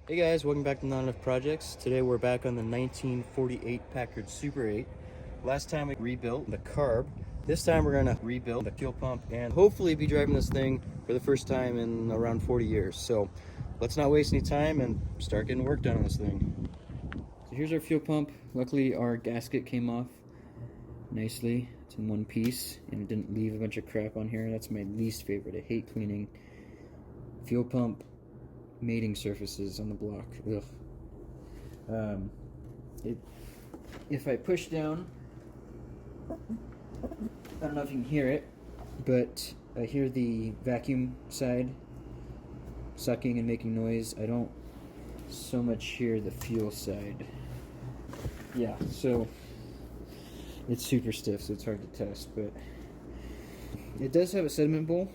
Hey guys, welcome back to Not Enough Projects. Today we're back on the 1948 Packard Super 8. Last time we rebuilt the carb. This time we're going to rebuild the fuel pump and hopefully be driving this thing for the first time in around 40 years. So let's not waste any time and start getting work done on this thing. So here's our fuel pump. Luckily our gasket came off nicely. It's in one piece and it didn't leave a bunch of crap on here. That's my least favorite. I hate cleaning fuel pump mating surfaces on the block. Ugh. If I push down, I don't know if you can hear it, but I hear the vacuum side sucking and making noise. I don't so much hear the fuel side. Yeah, so it's super stiff, so it's hard to test, but it does have a sediment bowl.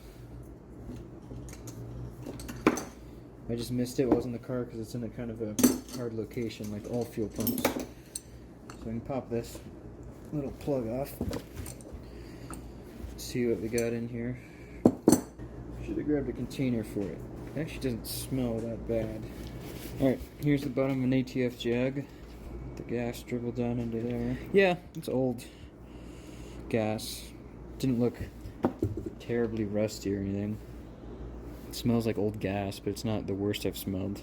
I just missed it while I was in the car because it's in a kind of a hard location, like all fuel pumps. So I can pop this little plug off. See what we got in here. Should have grabbed a container for it. It actually doesn't smell that bad. Alright, here's the bottom of an ATF jug. The gas dribbled down into there. Yeah, it's old gas. Didn't look terribly rusty or anything. It smells like old gas, but it's not the worst I've smelled.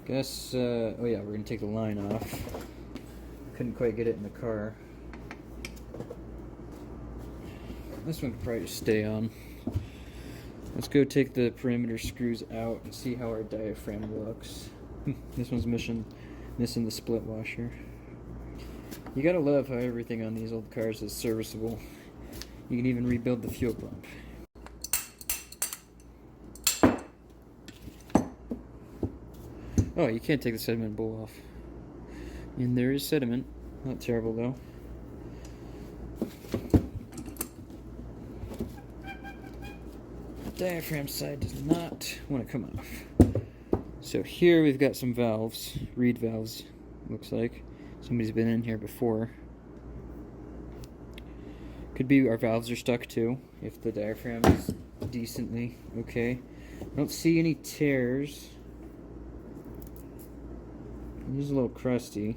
Guess, oh yeah, we're gonna take the line off. Couldn't quite get it in the car. This one could probably just stay on. Let's go take the perimeter screws out and see how our diaphragm looks. This one's missing the split washer. You gotta love how everything on these old cars is serviceable. You can even rebuild the fuel pump. Oh, you can't take the sediment bowl off. And there is sediment. Not terrible, though. The diaphragm side does not want to come off. So here we've got some valves. Reed valves, looks like. Somebody's been in here before. Could be our valves are stuck, too, if the diaphragm is decently okay. I don't see any tears. It is a little crusty.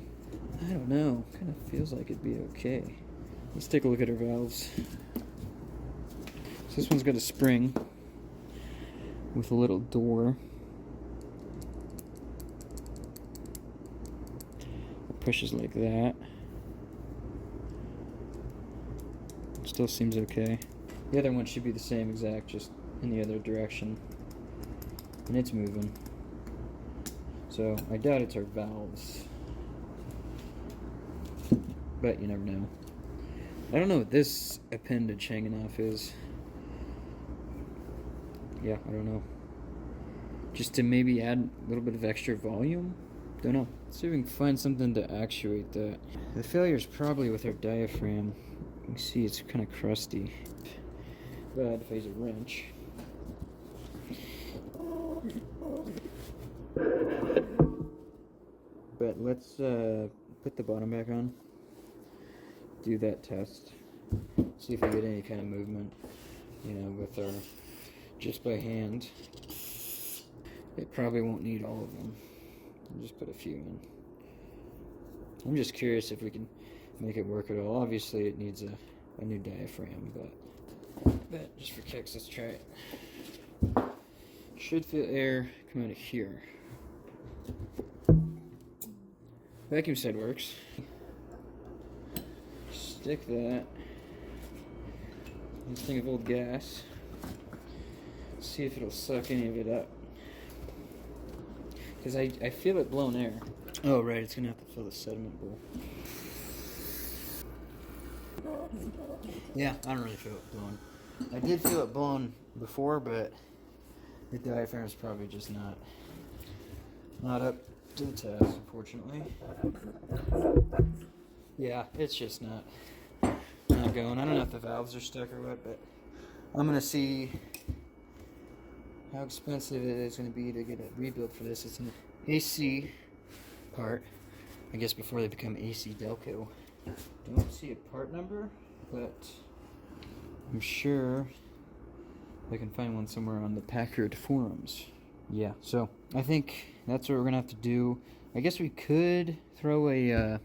I don't know. Kind of feels like it'd be okay. Let's take a look at our valves. So this one's got a spring with a little door. It pushes like that. Still seems okay. The other one should be the same exact, just in the other direction. And it's moving. So I doubt it's our valves, but you never know. I don't know what this appendage hanging off is. Yeah, I don't know. Just to maybe add a little bit of extra volume? Don't know. Let's see if we can find something to actuate that. The failure is probably with our diaphragm. You can see it's kind of crusty. But if I use a wrench. But let's put the bottom back on, do that test, see if we get any kind of movement, you know, with our, just by hand. It probably won't need all of them. I'll just put a few in. I'm just curious if we can make it work at all. Obviously it needs a new diaphragm, but just for kicks, let's try it. Should feel air come out of here. Vacuum side works. Stick that. This thing of old gas. See if it'll suck any of it up. Because I feel it blown air. Oh right, it's gonna have to fill the sediment bowl. Yeah, I don't really feel it blown. I did feel it blown before, but the diaphragm is probably just not up to the test, unfortunately. Yeah, it's just not going. I don't know if the valves are stuck or what, but I'm gonna see how expensive it is going to be to get a rebuild for this. It's an AC part, I guess, before they become AC Delco. Don't see a part number, but I'm sure I can find one somewhere on the Packard forums. Yeah, so I think that's what we're gonna have to do. I guess we could throw a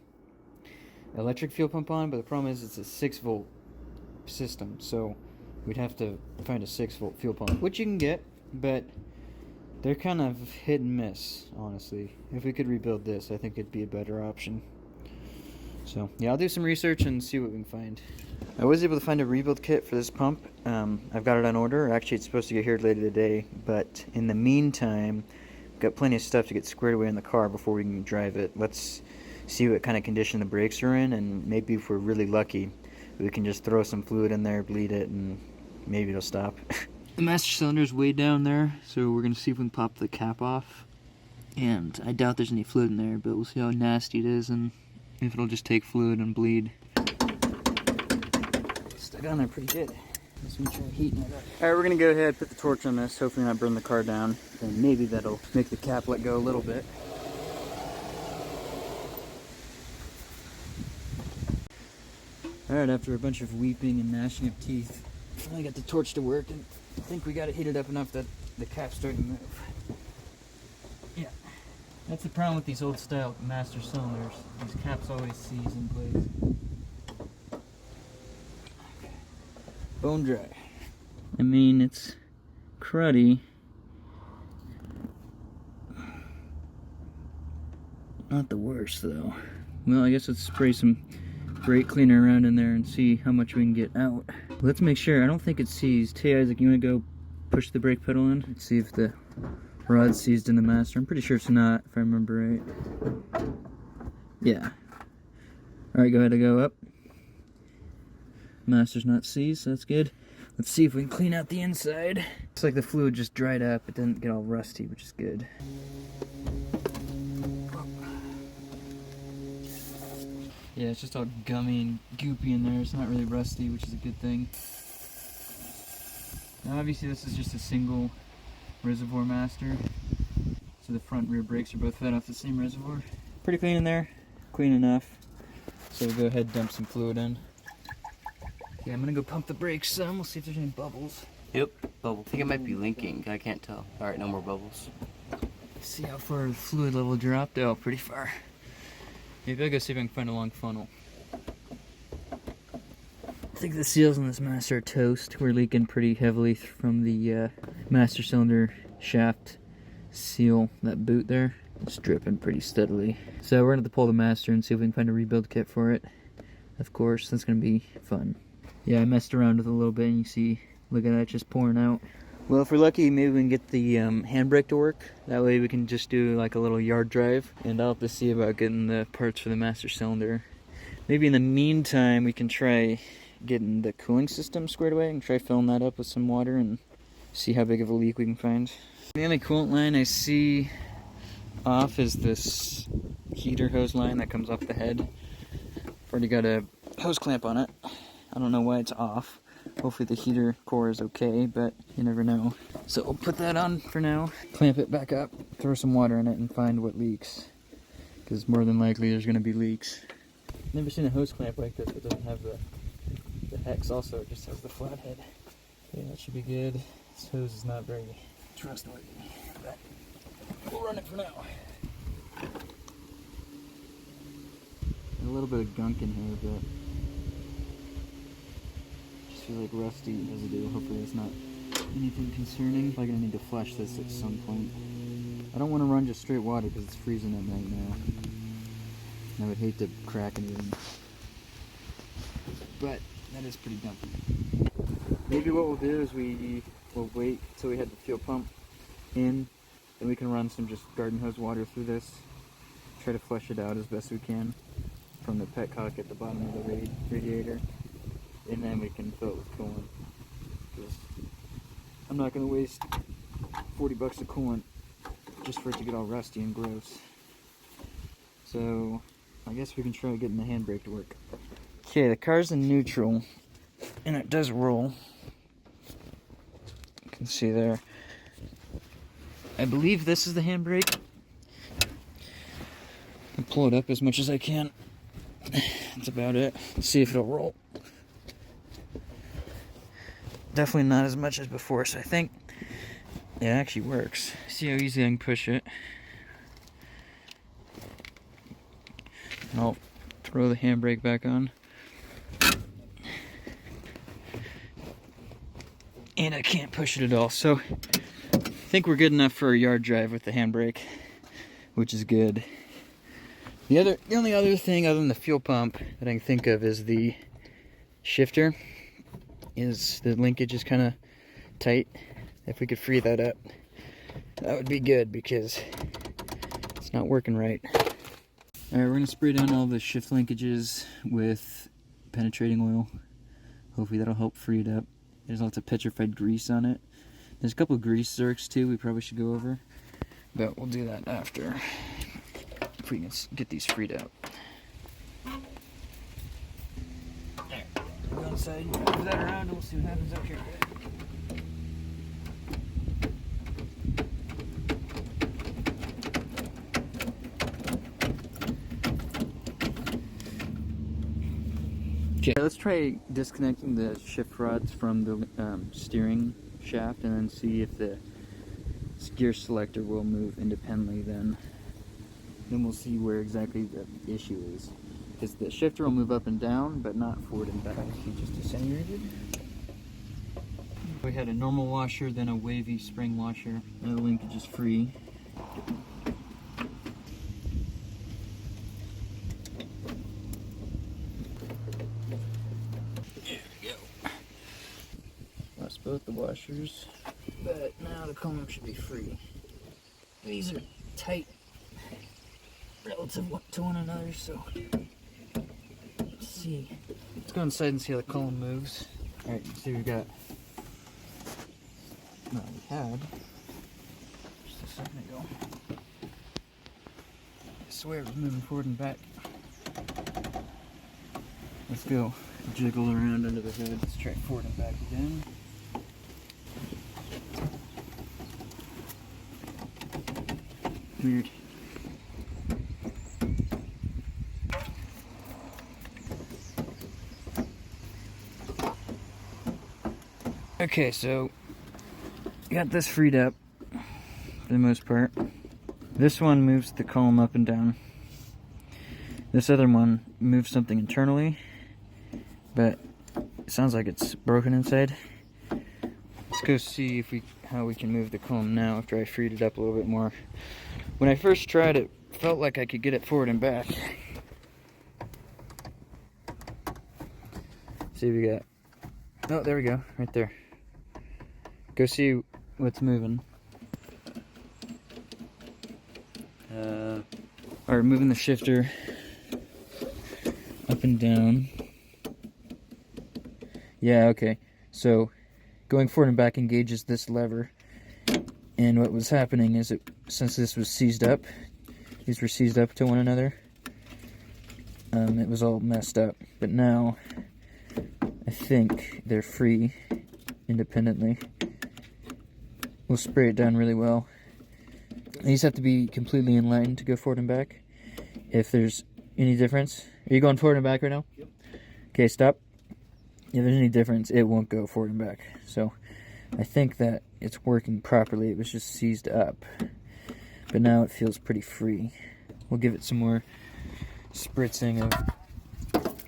electric fuel pump on, but the problem is it's a 6-volt system, so we'd have to find a 6-volt fuel pump, which you can get, but they're kind of hit and miss, honestly. If we could rebuild this, I think it'd be a better option. So yeah, I'll do some research and see what we can find. I was able to find a rebuild kit for this pump. I've got it on order. Actually, it's supposed to get here later today, but in the meantime, we've got plenty of stuff to get squared away in the car before we can drive it. Let's see what kind of condition the brakes are in, and maybe if we're really lucky, we can just throw some fluid in there, bleed it, and maybe it'll stop. The master cylinder's way down there, so we're gonna see if we can pop the cap off. And I doubt there's any fluid in there, but we'll see how nasty it is and if it'll just take fluid and bleed. Stuck on there pretty good. Let's try heating it up. Alright, we're gonna go ahead, put the torch on this, hopefully not burn the car down, and maybe that'll make the cap let go a little bit. Alright, after a bunch of weeping and gnashing of teeth, finally got the torch to work, and I think we got it heated up enough that the cap's starting to move. Yeah, that's the problem with these old style master cylinders. These caps always seize in place. Okay. Bone dry. I mean, it's cruddy. Not the worst though. Well, I guess let's spray some brake cleaner around in there and see how much we can get out. Let's make sure. I don't think it's seized. Hey Isaac, you want to go push the brake pedal in? Let's see if the rod's seized in the master. I'm pretty sure it's not, if I remember right. Yeah. Alright, go ahead and go up. Master's not seized, so that's good. Let's see if we can clean out the inside. Looks like the fluid just dried up. It didn't get all rusty, which is good. Yeah, it's just all gummy and goopy in there. It's not really rusty, which is a good thing. Now obviously this is just a single reservoir master. So the front and rear brakes are both fed off the same reservoir. Pretty clean in there. Clean enough. So we'll go ahead and dump some fluid in. Yeah, I'm gonna go pump the brakes some. We'll see if there's any bubbles. Yep, bubble. I think it might be linking. I can't tell. Alright, no more bubbles. See how far the fluid level dropped. Oh, pretty far. Maybe I'll go see if I can find a long funnel. I think the seals on this master are toast. We're leaking pretty heavily from the master cylinder shaft seal, that boot there. It's dripping pretty steadily. So we're gonna have to pull the master and see if we can find a rebuild kit for it. Of course, that's gonna be fun. Yeah, I messed around with it a little bit and you see, look at that just pouring out. Well, if we're lucky, maybe we can get the handbrake to work. That way we can just do like a little yard drive. And I'll have to see about getting the parts for the master cylinder. Maybe in the meantime, we can try getting the cooling system squared away and try filling that up with some water and see how big of a leak we can find. The only coolant line I see off is this heater hose line that comes off the head. Already got a hose clamp on it. I don't know why it's off. Hopefully the heater core is okay, but you never know. So we'll put that on for now, clamp it back up, throw some water in it, and find what leaks. Because more than likely there's going to be leaks. Never seen a hose clamp like this that doesn't have the hex also, it just has the flat head. Okay, that should be good. This hose is not very trustworthy, but we'll run it for now. A little bit of gunk in here, but just feel like rusty residue. Hopefully it's not anything concerning. Probably gonna need to flush this at some point. I don't want to run just straight water because it's freezing at night now. I would hate to crack anything, but that is pretty dumpy. Maybe what we'll do is we'll wait until we have the fuel pump in, then we can run some just garden hose water through this, try to flush it out as best we can from the petcock at the bottom of the radiator, and then we can fill it with coolant. Because I'm not going to waste 40 bucks of coolant just for it to get all rusty and gross. So I guess we can try getting the handbrake to work. Okay, the car's in neutral, and it does roll. You can see there. I believe this is the handbrake. I'll pull it up as much as I can. That's about it. Let's see if it'll roll. Definitely not as much as before, so I think it actually works. See how easy I can push it. I'll throw the handbrake back on. And I can't push it at all, so I think we're good enough for a yard drive with the handbrake, which is good. The only other thing other than the fuel pump that I can think of is the shifter. The linkage is kind of tight. If we could free that up, that would be good because it's not working right. Alright, we're going to spray down all the shift linkages with penetrating oil. Hopefully that'll help free it up. There's lots of petrified grease on it. There's a couple of grease zerks too we probably should go over, but we'll do that after, if we can get these freed out. There, go inside, move that around, and we'll see what happens up here. Okay, let's try disconnecting the shift rods from the steering shaft and then see if the gear selector will move independently. Then we'll see where exactly the issue is. Because the shifter will move up and down, but not forward and back. He just disintegrated. We had a normal washer, then a wavy spring washer. Now the linkage is free. Both the washers, but now the column should be free. These are tight relative to one another, so let's see. Let's go inside and see how the column moves. Alright, see we got. No, we had just a second ago. I swear it was moving forward and back. Let's go jiggle around under the hood. Let's try forward and back again. Weird. Okay, so got this freed up for the most part. This one moves the column up and down. This other one moves something internally, but it sounds like it's broken inside. Let's go see how we can move the column now after I freed it up a little bit more. When I first tried it, felt like I could get it forward and back. See if we got. Oh, there we go, right there. Go see what's moving. Alright, moving the shifter up and down. Yeah, okay. So going forward and back engages this lever. And what was happening is, since this was seized up, these were seized up to one another, it was all messed up. But now, I think they're free independently. We'll spray it down really well. These have to be completely in line to go forward and back. If there's any difference, are you going forward and back right now? Yep. Okay, stop. If there's any difference, it won't go forward and back. So I think that it's working properly. It was just seized up, but now it feels pretty free. We'll give it some more spritzing of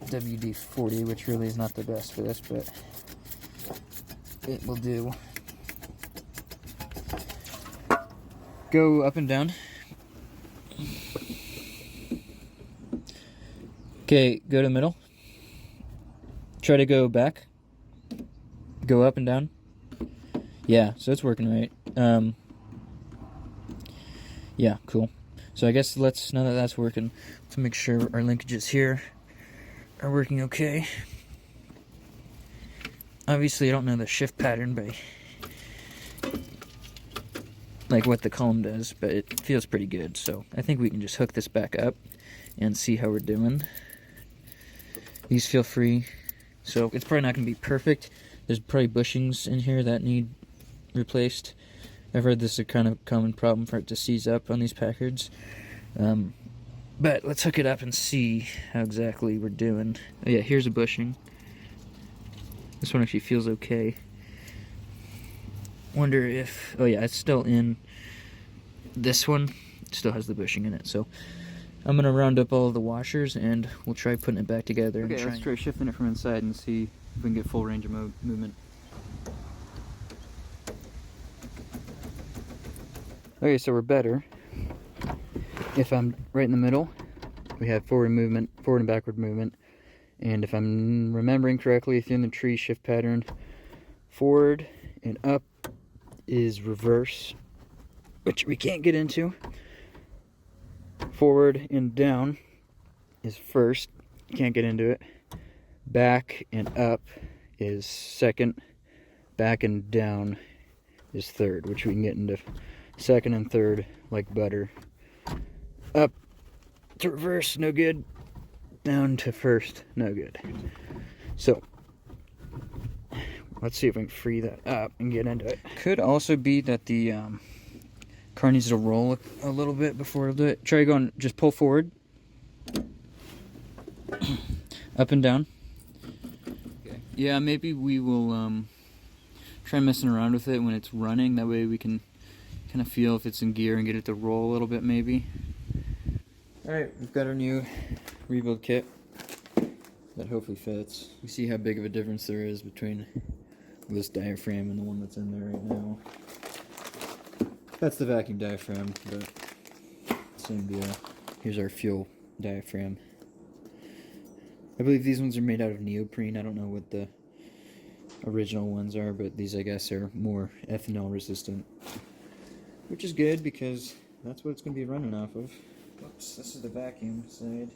WD-40, which really is not the best for this, but it will do. Go up and down. Okay, go to the middle. Try to go back. Go up and down. Yeah, so it's working right. Yeah, cool. So I guess now that that's working, let's make sure our linkages here are working okay. Obviously, I don't know the shift pattern by like what the column does, but it feels pretty good. So I think we can just hook this back up and see how we're doing. These feel free, so it's probably not going to be perfect. There's probably bushings in here that need replaced. I've heard this is a kind of common problem for it to seize up on these Packards. But let's hook it up and see how exactly we're doing. Oh yeah, here's a bushing. This one actually feels okay. Wonder if, oh yeah, it's still in this one. It still has the bushing in it, so I'm gonna round up all of the washers and we'll try putting it back together. Okay, let's try shifting it from inside and see if we can get full range of movement. Okay, so we're better. If I'm right in the middle, we have forward and backward movement. And if I'm remembering correctly, if you're in the tree shift pattern, forward and up is reverse, which we can't get into. Forward and down is first, can't get into it. Back and up is second. Back and down is third, which we can get into second and third like butter. Up to reverse, no good. Down to first, no good. So let's see if we can free that up and get into it. Could also be that the car needs to roll a little bit before it'll do it. Try going, just pull forward. Up and down. Okay. Yeah, maybe we will try messing around with it when it's running. That way we can kind of feel if it's in gear and get it to roll a little bit maybe. Alright, we've got our new rebuild kit that hopefully fits. You see how big of a difference there is between this diaphragm and the one that's in there right now. That's the vacuum diaphragm, but same deal. Here's our fuel diaphragm. I believe these ones are made out of neoprene. I don't know what the original ones are, but these I guess are more ethanol resistant. Which is good because that's what it's going to be running off of. Oops, this is the vacuum side.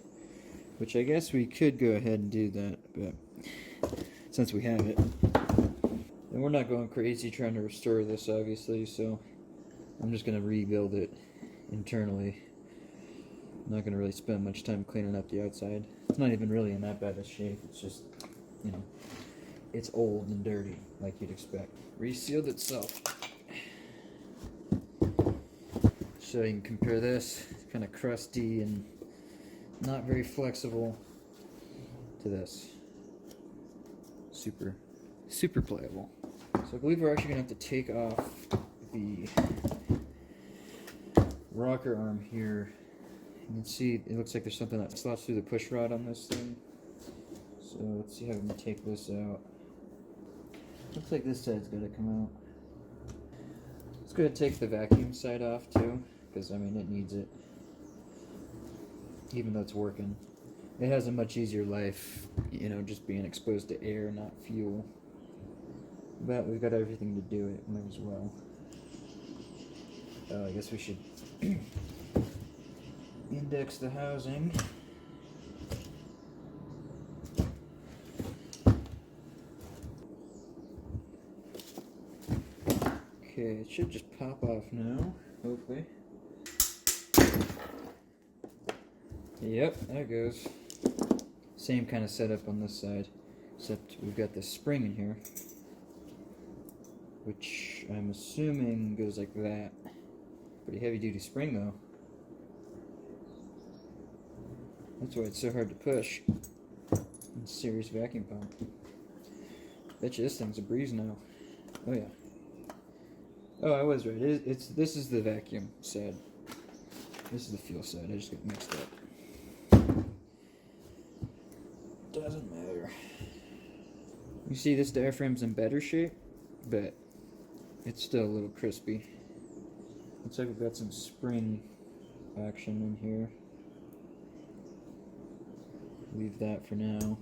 Which I guess we could go ahead and do that, but since we have it. And we're not going crazy trying to restore this obviously, so I'm just going to rebuild it internally. I'm not going to really spend much time cleaning up the outside. It's not even really in that bad a shape, it's just, you know, it's old and dirty, like you'd expect. Resealed itself. So you can compare this, it's kind of crusty and not very flexible, to this. Super playable. So I believe we're actually going to have to take off the rocker arm here. You can see it looks like there's something that slots through the push rod on this thing. So let's see how we can take this out. Looks like this side's got to come out. Let's go ahead and take the vacuum side off too, because I mean it needs it. Even though it's working. It has a much easier life, you know, just being exposed to air, not fuel. But we've got everything to do it, might as well. I guess we should index the housing. Okay, it should just pop off now, hopefully. Yep, there it goes. Same kind of setup on this side, except we've got this spring in here, which I'm assuming goes like that. Pretty heavy duty spring though. That's why it's so hard to push. It's a serious vacuum pump. Bet you this thing's a breeze now. Oh yeah. Oh, I was right. This is the vacuum side. This is the fuel side. I just got mixed up. Doesn't matter. You see this diaphragm's in better shape, but it's still a little crispy. Looks like we've got some spring action in here. Leave that for now.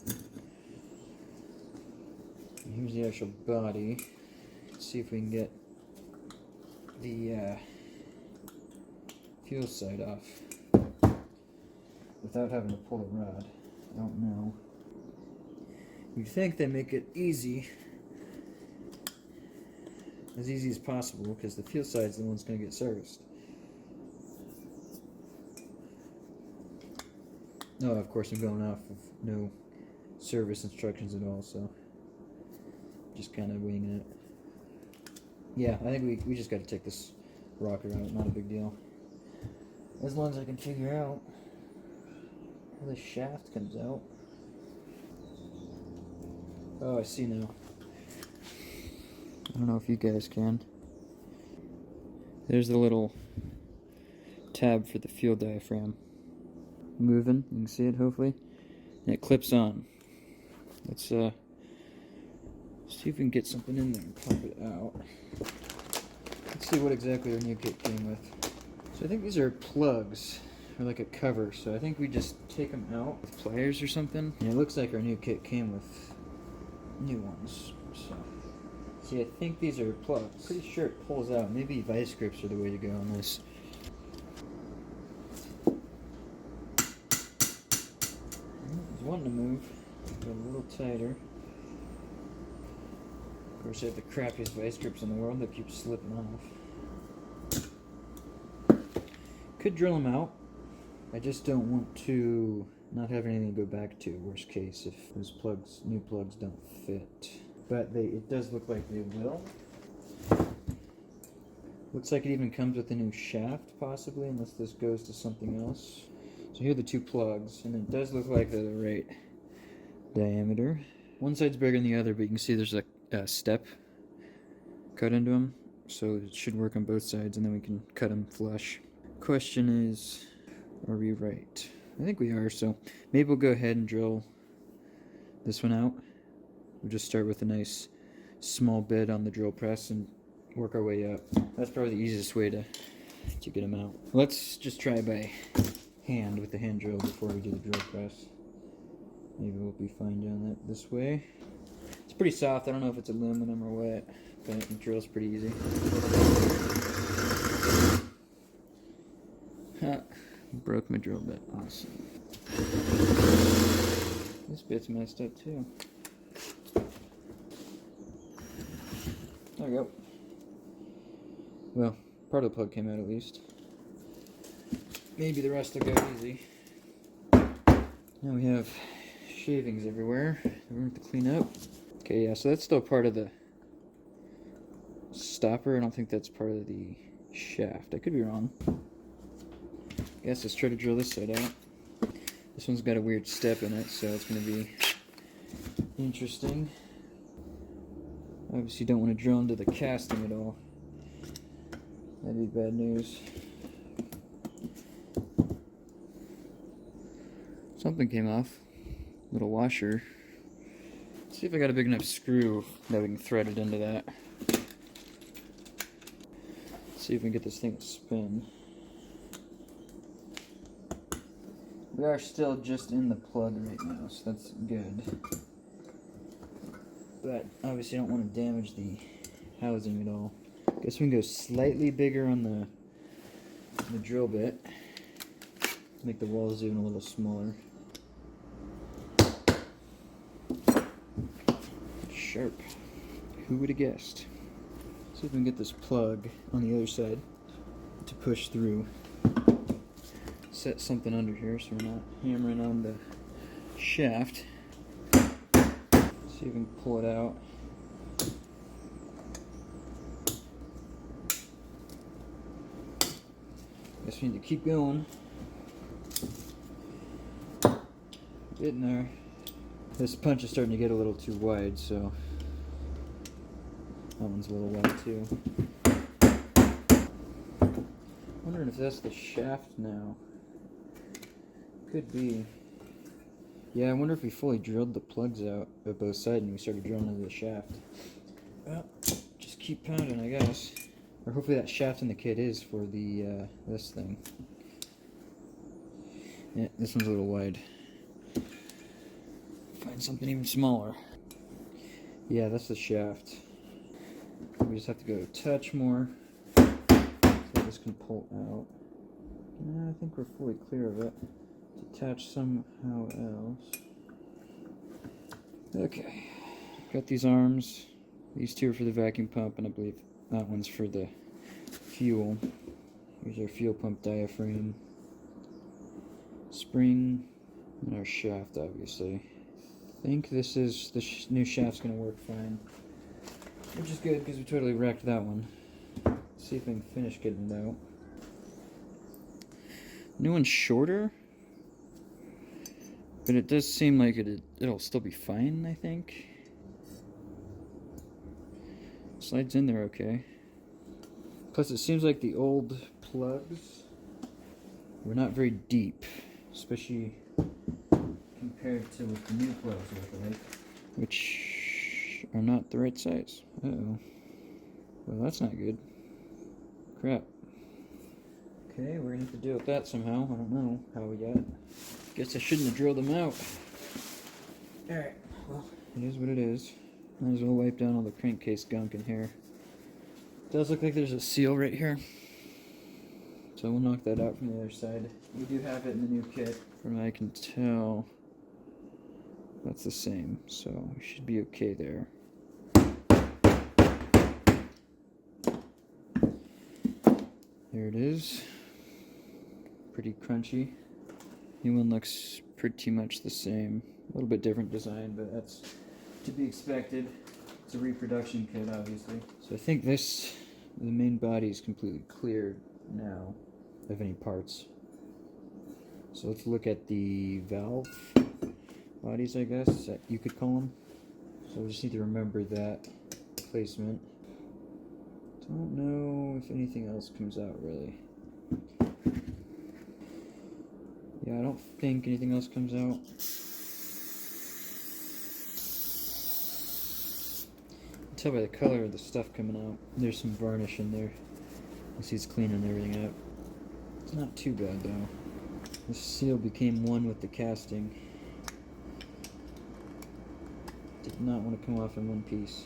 And here's the actual body. Let's see if we can get the fuel side off without having to pull the rod. I don't know. You'd think they make it easy as possible, because the fuel side's the one that's going to get serviced. No, of course I'm going off of no service instructions at all, so just kind of winging it. Yeah, I think we just got to take this rocker out, not a big deal. As long as I can figure out how the shaft comes out. Oh, I see now. I don't know if you guys can. There's the little tab for the fuel diaphragm. moving. You can see it, hopefully. And it clips on. Let's see if we can get something in there and pop it out. Let's see what exactly our new kit came with. So I think these are plugs, or like a cover. So I think we just take them out with pliers or something. And it looks like our new kit came with new ones. So see, I think these are plugs. Pretty sure it pulls out. Maybe vice grips are the way to go on this. It's wanting to move, but a little tighter. Of course, I have the crappiest vice grips in the world that keep slipping off. Could drill them out. I just don't want to not have anything to go back to, worst case, if those plugs, new plugs don't fit. But it does look like they will. Looks like it even comes with a new shaft, possibly, unless this goes to something else. So here are the two plugs, and it does look like they're the right diameter. One side's bigger than the other, but you can see there's a step cut into them, so it should work on both sides, and then we can cut them flush. Question is, are we right? I think we are, so maybe we'll go ahead and drill this one out. We'll just start with a nice small bit on the drill press and work our way up. That's probably the easiest way to get them out. Let's just try by hand with the hand drill before we do the drill press. Maybe we'll be fine doing that this way. It's pretty soft. I don't know if it's aluminum or what, but the drill's pretty easy. Broke my drill bit. Awesome. This bit's messed up too. There we go. Well, part of the plug came out at least. Maybe the rest will go easy. Now we have shavings everywhere that we have to clean up. Okay, yeah, so that's still part of the stopper. I don't think that's part of the shaft. I could be wrong. Guess let's try to drill this side out. This one's got a weird step in it, so it's going to be interesting. Obviously don't want to drill into the casting at all. That'd be bad news. Something came off. Little washer. Let's see if I got a big enough screw that we can thread it into that. Let's see if we can get this thing to spin. We are still just in the plug right now, so that's good. But obviously I don't want to damage the housing at all. Guess we can go slightly bigger on the drill bit. Make the walls even a little smaller. Sharp. Who would have guessed? See if we can get this plug on the other side to push through. Set something under here so we're not hammering on the shaft. See if we can pull it out. Guess we need to keep going. Getting there. This punch is starting to get a little too wide, so that one's a little wide too. Wondering if that's the shaft now. Could be. Yeah, I wonder if we fully drilled the plugs out at both sides and we started drilling into the shaft. Well, just keep pounding, I guess. Or hopefully that shaft in the kit is for the this thing. Yeah, this one's a little wide. Find something even smaller. Yeah, that's the shaft. We just have to go a touch more so this can pull out. Yeah, I think we're fully clear of it. Attach somehow else. Okay, got these arms. These two are for the vacuum pump, and I believe that one's for the fuel. Here's our fuel pump diaphragm, spring, and our shaft, obviously. I think this is the new shaft's gonna work fine, which is good because we totally wrecked that one. Let's see if we can finish getting it out. New one's shorter. But it does seem like it'll still be fine, I think. Slides in there okay. Plus it seems like the old plugs were not very deep. especially compared to what the new plugs look like, which are not the right size. Uh-oh. Well, that's not good. Crap. Okay, we're gonna have to deal with that somehow. I don't know how we got. Guess I shouldn't have drilled them out. Alright, well, it is what it is. Might as well wipe down all the crankcase gunk in here. It does look like there's a seal right here. So we'll knock that out from the other side. We do have it in the new kit. From what I can tell, that's the same. So we should be okay there. There it is. Pretty crunchy. New one looks pretty much the same. A little bit different design, but that's to be expected. It's a reproduction kit, obviously. So I think the main body is completely cleared now of any parts. So let's look at the valve bodies, I guess, that you could call them. So we just need to remember that placement. Don't know if anything else comes out, really. Yeah, I don't think anything else comes out. You can tell by the color of the stuff coming out. There's some varnish in there. You see it's cleaning everything up. It's not too bad, though. The seal became one with the casting. Did not want to come off in one piece.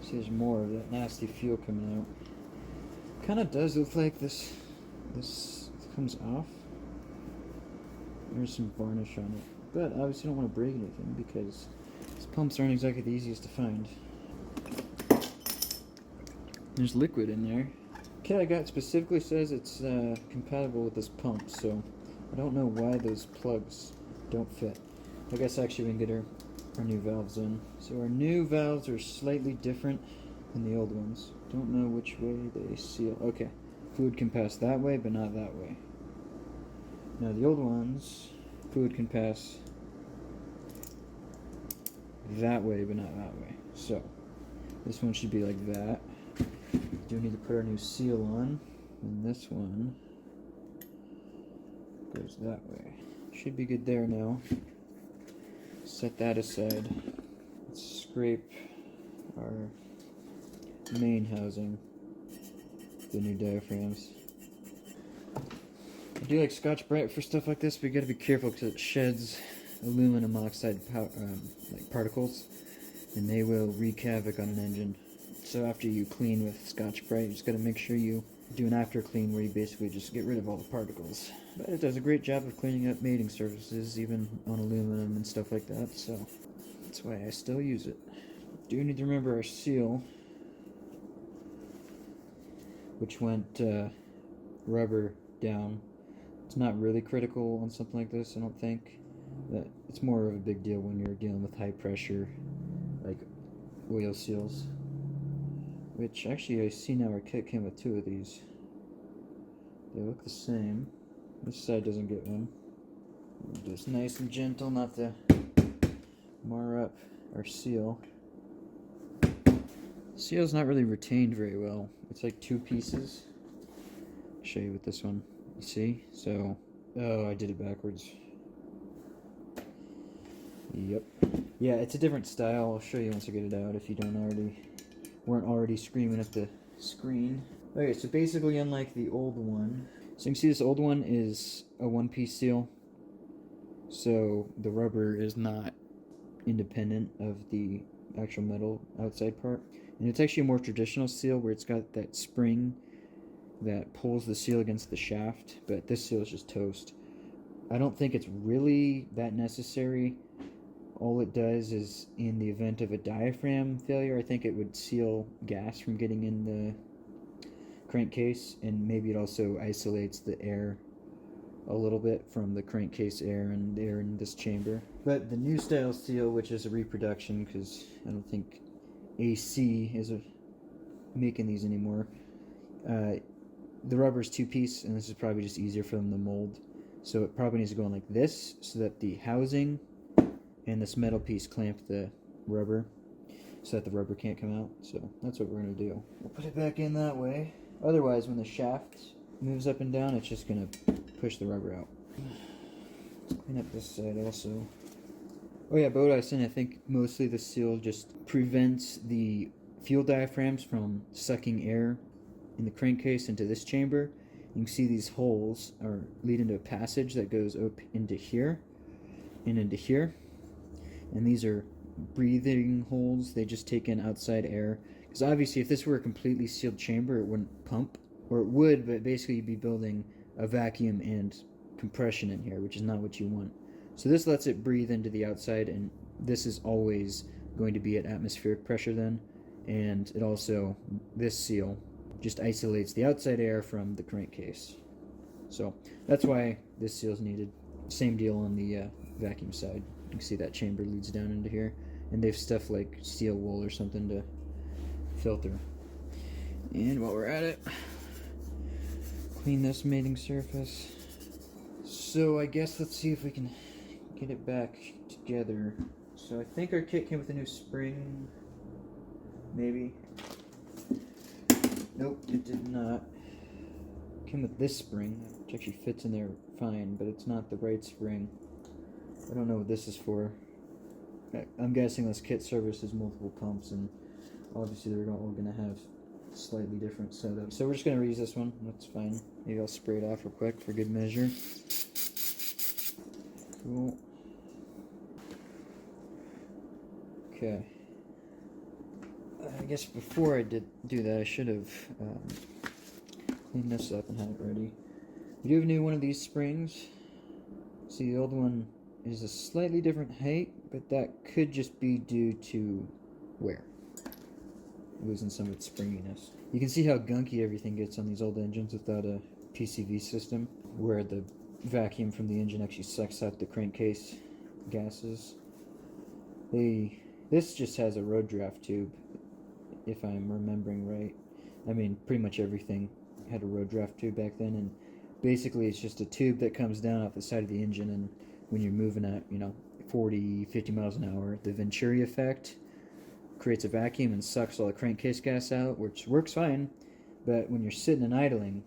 See, there's more of that nasty fuel coming out. Kind of does look like this comes off. There's some varnish on it, but obviously don't want to break anything because these pumps aren't exactly the easiest to find. There's liquid in there. Kit I got specifically says it's compatible with this pump, so I don't know why those plugs don't fit. I guess actually we can get our new valves in. So our new valves are slightly different than the old ones. Don't know which way they seal. Okay. Fluid can pass that way, but not that way. Now the old ones, fluid can pass that way, but not that way. So this one should be like that. We do need to put our new seal on, and this one goes that way. Should be good there now. Set that aside. Let's scrape our main housing. The new diaphragms. I do like Scotch-Brite for stuff like this, but you gotta be careful because it sheds aluminum oxide like particles, and they will wreak havoc on an engine. So after you clean with Scotch-Brite, you just gotta make sure you do an after clean where you basically just get rid of all the particles. But it does a great job of cleaning up mating surfaces, even on aluminum and stuff like that, so that's why I still use it. Do need to remember our seal, which went rubber down. It's not really critical on something like this, I don't think. But it's more of a big deal when you're dealing with high pressure, like oil seals. Which actually I see now our kit came with 2 of these. They look the same. This side doesn't get one. Just nice and gentle not to mar up our seal. Seal's not really retained very well. It's like 2 pieces. I'll show you with this one. You see? So, oh, I did it backwards. Yep. Yeah, it's a different style. I'll show you once I get it out if you weren't already screaming at the screen. Okay, so basically unlike the old one, so you can see this old one is a 1-piece seal. So the rubber is not independent of the actual metal outside part. And it's actually a more traditional seal where it's got that spring that pulls the seal against the shaft, but this seal is just toast. I don't think it's really that necessary. All it does is, in the event of a diaphragm failure, I think it would seal gas from getting in the crankcase, and maybe it also isolates the air a little bit from the crankcase air and air in this chamber. But the new style seal, which is a reproduction, because I don't think AC is making these anymore, the rubber is 2-piece, and this is probably just easier for them to mold. So it probably needs to go in like this, so that the housing and this metal piece clamp the rubber, so that the rubber can't come out. So that's what we're going to do. We'll put it back in that way. Otherwise, when the shaft moves up and down, it's just gonna push the rubber out. Let's clean up this side also. Oh yeah, but what I was saying, I think mostly the seal just prevents the fuel diaphragms from sucking air in the crankcase into this chamber. You can see these holes lead into a passage that goes up into here and into here. And these are breathing holes. They just take in outside air. Because obviously if this were a completely sealed chamber, it wouldn't pump. Or it would, but basically you'd be building a vacuum and compression in here, which is not what you want. So this lets it breathe into the outside, and this is always going to be at atmospheric pressure then. And it also, this seal just isolates the outside air from the crankcase. So that's why this seal is needed. Same deal on the vacuum side. You can see that chamber leads down into here, and they've stuff like steel wool or something to filter. And while we're at it, clean this mating surface. So I guess let's see if we can get it back together. So I think our kit came with a new spring, maybe. Nope, it did not. It came with this spring, which actually fits in there fine, but it's not the right spring. I don't know what this is for. I'm guessing this kit services multiple pumps, and obviously they're all going to have slightly different setups. So we're just going to reuse this one. That's fine. Maybe I'll spray it off real quick for good measure. Cool. Okay. I guess before I did do that, I should have cleaned this up and had it ready. We do have a new one of these springs. See, the old one is a slightly different height, but that could just be due to wear, losing some of its springiness. You can see how gunky everything gets on these old engines without a PCV system, where the vacuum from the engine actually sucks out the crankcase gases. This just has a road draft tube, if I'm remembering right. I mean, pretty much everything had a road draft tube back then, and basically it's just a tube that comes down off the side of the engine, and when you're moving at, 40, 50 miles an hour, the Venturi effect creates a vacuum and sucks all the crankcase gas out, which works fine, but when you're sitting and idling,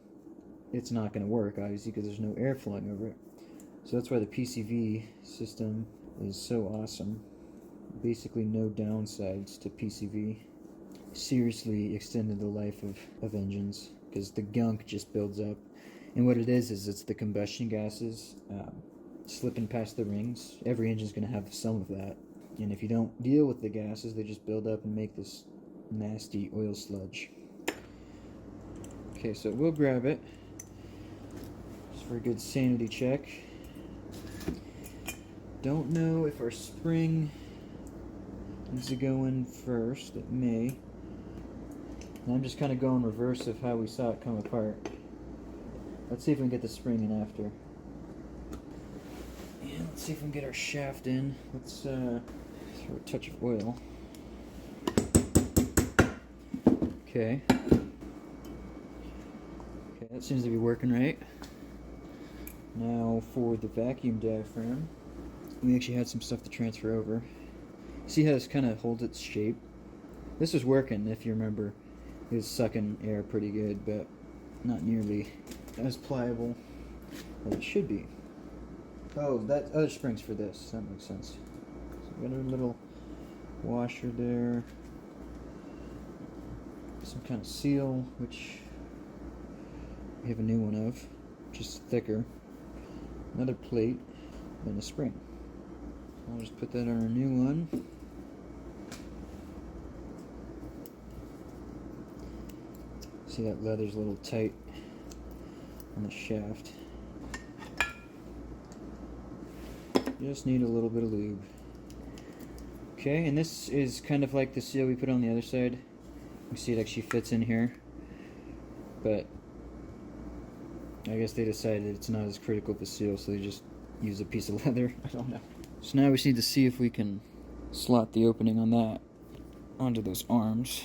it's not going to work, obviously, because there's no air flowing over it. So that's why the PCV system is so awesome. Basically no downsides to PCV. Seriously extended the life of engines, because the gunk just builds up. And what it is it's the combustion gases slipping past the rings. Every engine's going to have some of that. And if you don't deal with the gases, they just build up and make this nasty oil sludge. Okay, so we'll grab it just for a good sanity check. Don't know if our spring needs to go in first. It may. And I'm just kind of going reverse of how we saw it come apart. Let's see if we can get the spring in after. And let's see if we can get our shaft in. Let's throw a touch of oil. Okay. Okay, that seems to be working right. Now for the vacuum diaphragm. We actually had some stuff to transfer over. See how this kind of holds its shape? This was working, if you remember. It was sucking air pretty good, but not nearly as pliable as it should be. Oh, that other spring's for this. That makes sense. So we got a little washer there. Some kind of seal, which we have a new one of, just thicker. Another plate, and a spring. I'll just put that on our new one. See, that leather's a little tight on the shaft. Just need a little bit of lube. Okay, and this is kind of like the seal we put on the other side. You see it actually fits in here, but I guess they decided it's not as critical of a seal, so they just use a piece of leather. I don't know. So now we just need to see if we can slot the opening on that onto those arms.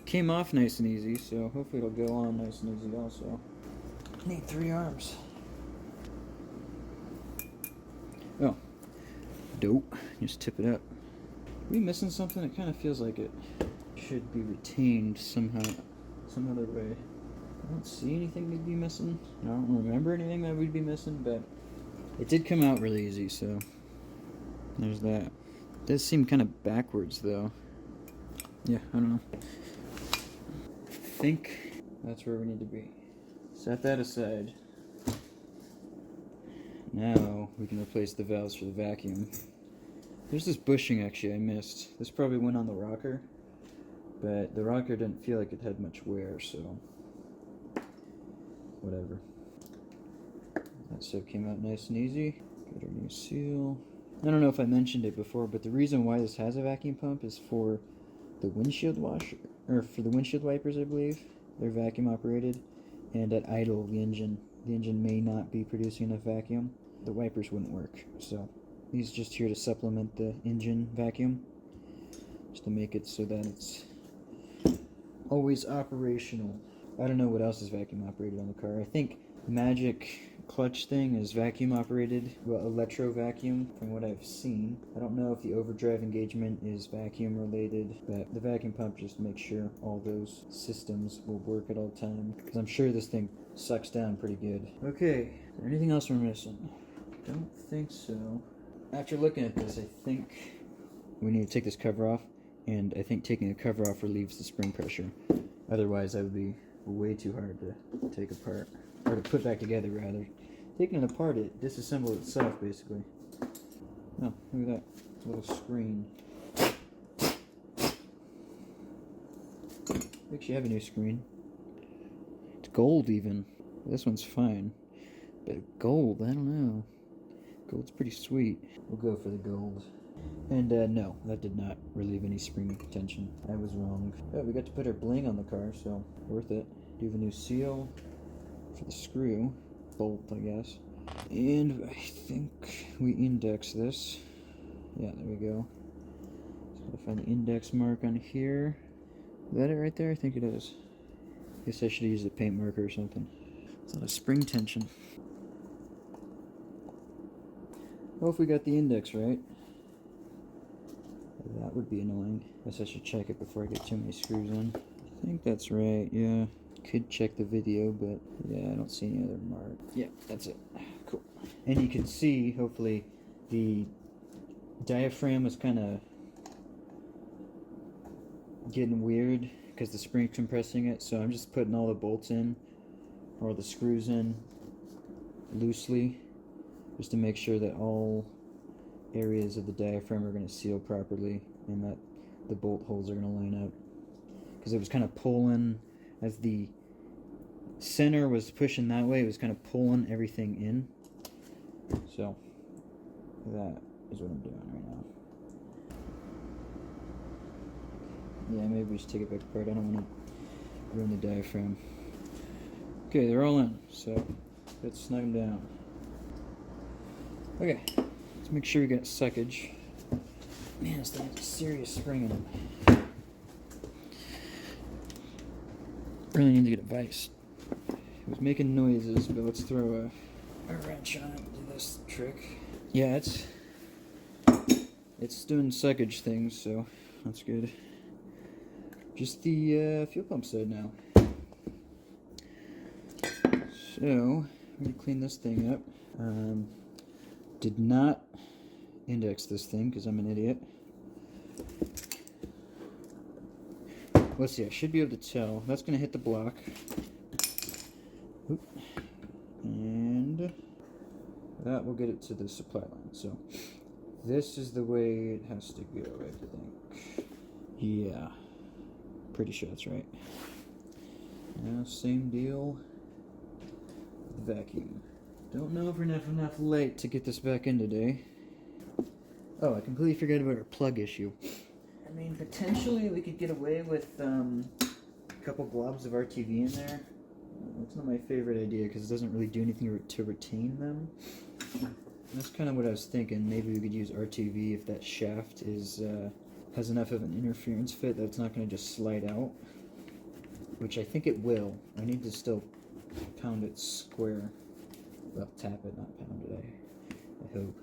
Came off nice and easy, so hopefully it'll go on nice and easy also. Need 3 arms. Oh, dope. Just tip it up. Are we missing something? It kind of feels like it should be retained somehow, some other way. don't see anything we'd be missing. I don't remember anything that we'd be missing, but it did come out really easy, so there's that. It does seem kind of backwards, though. Yeah, I don't know. I think that's where we need to be. Set that aside. Now we can replace the valves for the vacuum. There's this bushing actually I missed. This probably went on the rocker, but the rocker didn't feel like it had much wear, so whatever. That stuff came out nice and easy. Got our new seal. I don't know if I mentioned it before, but the reason why this has a vacuum pump is for the windshield washer, or for the windshield wipers, I believe. They're vacuum operated, and at idle, the engine may not be producing enough vacuum. The wipers wouldn't work, so these are just here to supplement the engine vacuum, just to make it so that it's always operational. I don't know what else is vacuum operated on the car. I think the magic clutch thing is vacuum operated, well, electro vacuum from what I've seen. I don't know if the overdrive engagement is vacuum related, but the vacuum pump just makes sure all those systems will work at all time, because I'm sure this thing sucks down pretty good. Okay, is there anything else we're missing? Don't think so. After looking at this, I think we need to take this cover off, and I think taking the cover off relieves the spring pressure. Otherwise, that would be way too hard to take apart, or to put back together, rather. Taking it apart, it disassembles itself, basically. Oh, look at that little screen. We actually have a new screen. It's gold, even. This one's fine. But gold, I don't know. Gold's pretty sweet. We'll go for the gold. And no, that did not relieve any spring tension. I was wrong. Oh, we got to put our bling on the car, so worth it. Do have a new seal for the screw. Bolt, I guess. And I think we index this. Yeah, there we go. Just gotta find the index mark on here. Is that it right there? I think it is. Guess I should use a paint marker or something. It's not a spring tension. Well, if we got the index right. That would be annoying. Guess I should check it before I get too many screws in. I think that's right, yeah. Could check the video, but yeah, I don't see any other mark. Yeah, that's it. Cool. And you can see, hopefully, the diaphragm is kind of getting weird because the spring's compressing it, so I'm just putting all the bolts in, or the screws in, loosely, just to make sure that all areas of the diaphragm are going to seal properly and that the bolt holes are going to line up. Because it was kind of pulling, as the center was pushing that way, it was kind of pulling everything in. So that is what I'm doing right now. Yeah, maybe we should take it back apart. I don't want to ruin the diaphragm. Okay, they're all in, so let's snug them down. Okay, let's make sure we get suckage. Man, this thing has a serious spring in it. Really need to get a vise. It was making noises, but let's throw a wrench on it and do this trick. Yeah, it's doing suckage things, so that's good. Just the fuel pump side now. So, I'm going to clean this thing up. Did not index this thing because I'm an idiot. Let's see, I should be able to tell. That's going to hit the block. Oop. And that will get it to the supply line. So this is the way it has to go, I think. Yeah. Pretty sure that's right. Now, same deal. Vacuum. Don't know if we're enough light to get this back in today. Oh, I completely forgot about our plug issue. I mean, potentially we could get away with a couple globs of RTV in there. That's not my favorite idea because it doesn't really do anything to retain them. That's kind of what I was thinking. Maybe we could use RTV if that shaft is has enough of an interference fit that it's not going to just slide out. Which I think it will. I need to still pound it square. Well, tap it, not pound it, I hope.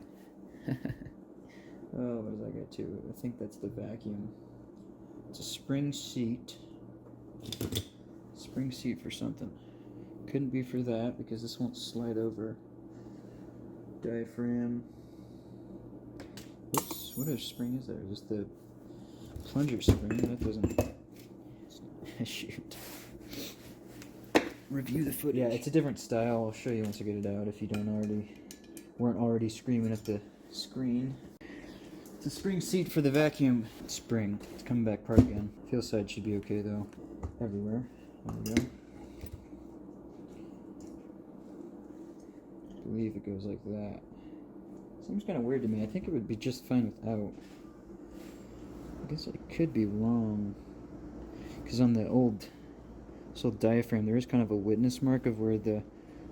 Oh, what does that get to? I think that's the vacuum. It's a spring seat. Spring seat for something. Couldn't be for that because this won't slide over. Diaphragm. Whoops, what other spring is there? Just the plunger spring. That doesn't. Shoot. Review the footage. Yeah, it's a different style. I'll show you once I get it out if you weren't already screaming at the screen. It's a spring seat for the vacuum spring. It's coming back apart again. Feel side should be okay though. Everywhere. There we go. I believe it goes like that. Seems kind of weird to me. I think it would be just fine without. I guess I could be wrong. Because on the old diaphragm, there is kind of a witness mark of where the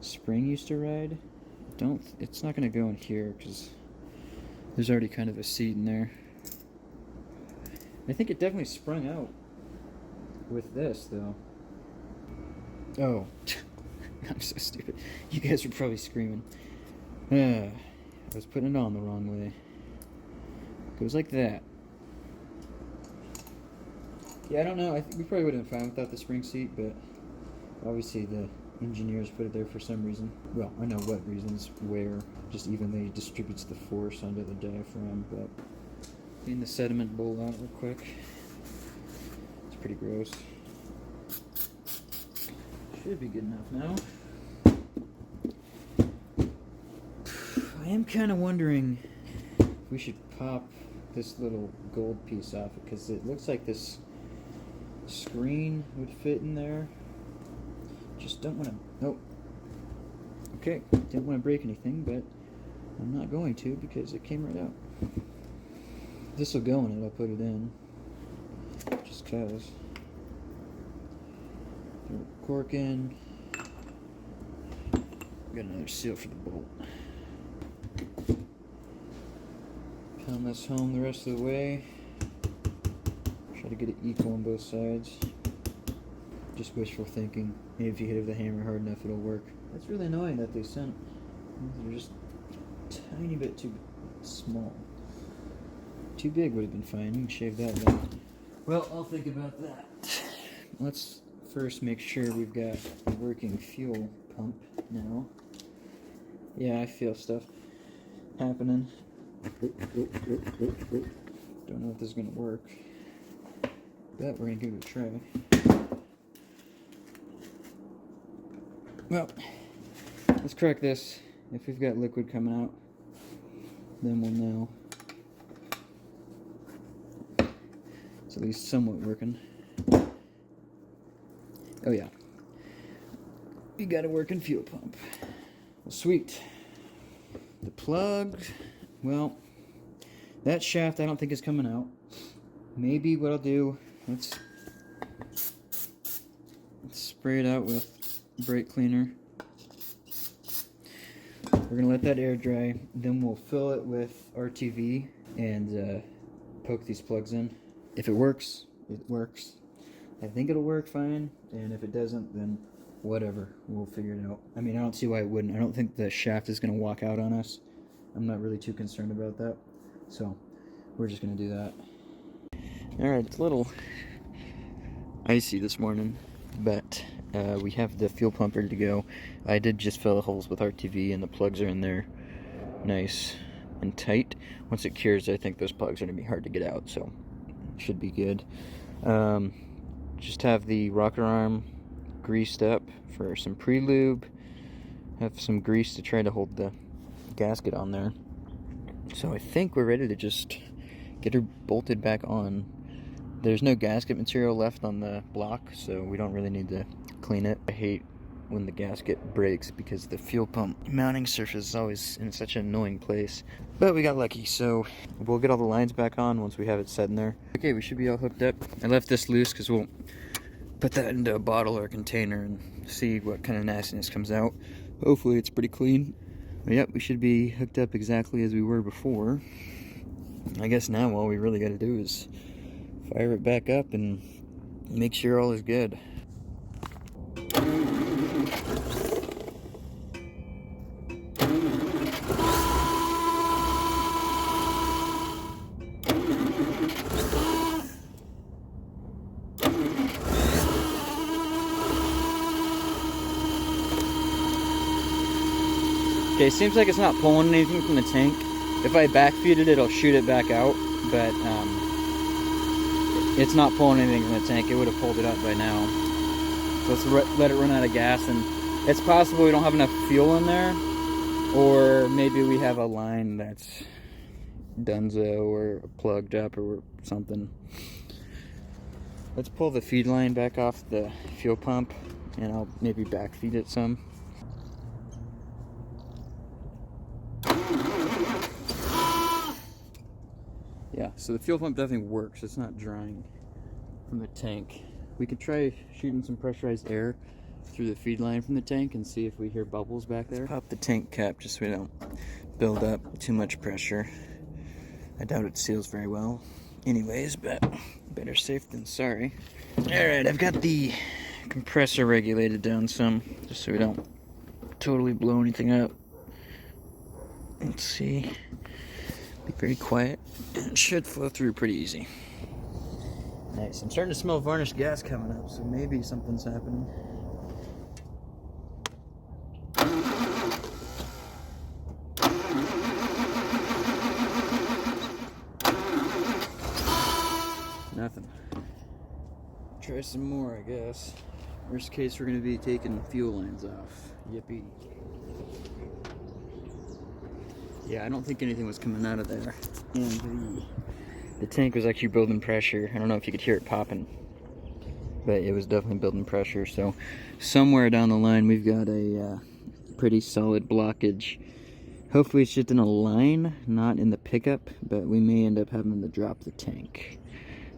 spring used to ride. It's not going to go in here because there's already kind of a seat in there. I think it definitely sprung out with this though. Oh, I'm so stupid. You guys were probably screaming. I was putting it on the wrong way. Goes like that. Yeah, I don't know. I think we probably would have been fine without the spring seat, but obviously the engineers put it there for some reason. Well, I know what reasons, where. Just evenly distributes the force onto the diaphragm, but clean the sediment bowl out real quick. It's pretty gross. Should be good enough now. I am kind of wondering if we should pop this little gold piece off it, because it looks like this screen would fit in there. Just don't want to. Oh, okay. Didn't want to break anything, but I'm not going to because it came right out. This will go in it. I'll put it in just cause. Throw a cork in. Got another seal for the bolt. Pound this home the rest of the way. Try to get it equal on both sides. Just wishful thinking. Maybe if you hit it with a hammer hard enough, it'll work. That's really annoying that they sent. They're just a tiny bit too small. Too big would have been fine. You can shave that down. Well, I'll think about that. Let's first make sure we've got a working fuel pump now. Yeah, I feel stuff happening. Don't know if this is going to work, but we're going to give it a try. Well, let's crack this. If we've got liquid coming out, then we'll know. It's at least somewhat working. Oh yeah. We got a working fuel pump. Well, sweet. The plug, well, that shaft I don't think is coming out. Maybe what I'll do, let's spray it out with brake cleaner. We're gonna let that air dry, then we'll fill it with RTV and poke these plugs in. If it works, it works. I think it'll work fine, and if it doesn't, then whatever, we'll figure it out. I mean, I don't see why it wouldn't. I don't think the shaft is gonna walk out on us. I'm not really too concerned about that, so we're just gonna do that. Alright, it's a little icy this morning, but we have the fuel pump ready to go. I did just fill the holes with RTV, and the plugs are in there nice and tight. Once it cures, I think those plugs are going to be hard to get out, so it should be good. Just have the rocker arm greased up for some pre-lube. Have some grease to try to hold the gasket on there. So I think we're ready to just get her bolted back on. There's no gasket material left on the block, so we don't really need to clean it. I hate when the gasket breaks because the fuel pump mounting surface is always in such an annoying place. But we got lucky, so we'll get all the lines back on once we have it set in there. Okay, we should be all hooked up. I left this loose because we'll put that into a bottle or a container and see what kind of nastiness comes out. Hopefully it's pretty clean. But yep, we should be hooked up exactly as we were before. I guess now all we really got to do is fire it back up and make sure all is good. Okay, seems like it's not pulling anything from the tank. If I backfeed it, it'll shoot it back out, but it's not pulling anything from the tank. It would have pulled it up by now. So let's let it run out of gas, and it's possible we don't have enough fuel in there, or maybe we have a line that's dunzo or plugged up or something. Let's pull the feed line back off the fuel pump, and I'll maybe backfeed it some. Yeah, so the fuel pump definitely works. It's not drying from the tank. We could try shooting some pressurized air through the feed line from the tank and see if we hear bubbles back there. Pop the tank cap just so we don't build up too much pressure. I doubt it seals very well anyways, but better safe than sorry. Alright, I've got the compressor regulated down some just so we don't totally blow anything up. Let's see. Be very quiet, and it should flow through pretty easy. Nice. I'm starting to smell varnished gas coming up, so maybe something's happening. Nothing. Try some more, I guess. Worst case, we're going to be taking fuel lines off. Yippee. Yeah, I don't think anything was coming out of there. And the tank was actually building pressure. I don't know if you could hear it popping, but it was definitely building pressure. So somewhere down the line, we've got a pretty solid blockage. Hopefully it's just in a line, not in the pickup, but we may end up having to drop the tank.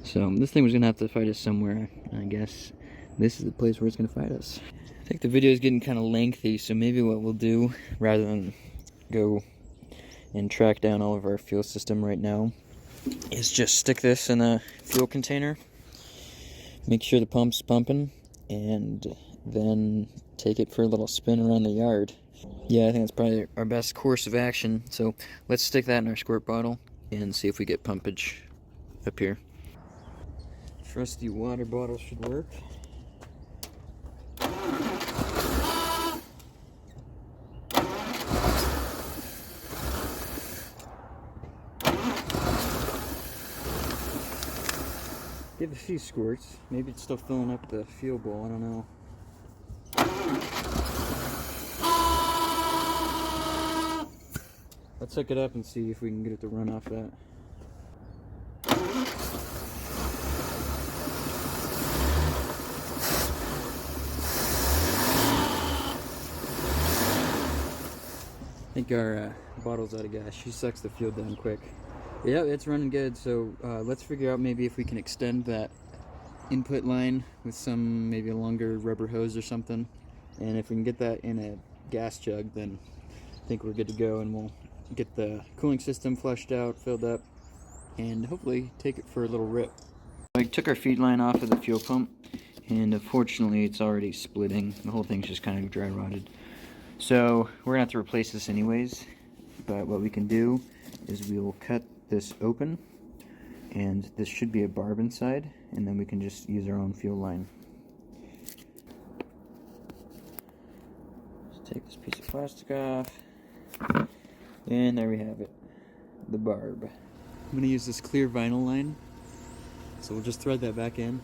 So this thing was gonna have to fight us somewhere. I guess this is the place where it's gonna fight us. I think the video is getting kind of lengthy, so maybe what we'll do, rather than go and track down all of our fuel system right now, is just stick this in a fuel container, make sure the pump's pumping, and then take it for a little spin around the yard. Yeah, I think that's probably our best course of action. So let's stick that in our squirt bottle and see if we get pumpage up here. Trusty water bottle should work. Give a few squirts. Maybe it's still filling up the fuel bowl, I don't know. Let's hook it up and see if we can get it to run off that. I think our bottle's out of gas. She sucks the fuel down quick. Yeah, it's running good, so let's figure out maybe if we can extend that input line with some, maybe a longer rubber hose or something. And if we can get that in a gas jug, then I think we're good to go, and we'll get the cooling system flushed out, filled up, and hopefully take it for a little rip. I took our feed line off of the fuel pump, and unfortunately it's already splitting. The whole thing's just kind of dry rotted. So we're gonna have to replace this anyways, but what we can do is we will cut this open, and this should be a barb inside, and then we can just use our own fuel line. Just take this piece of plastic off, and there we have it, the barb. I'm going to use this clear vinyl line, so we'll just thread that back in,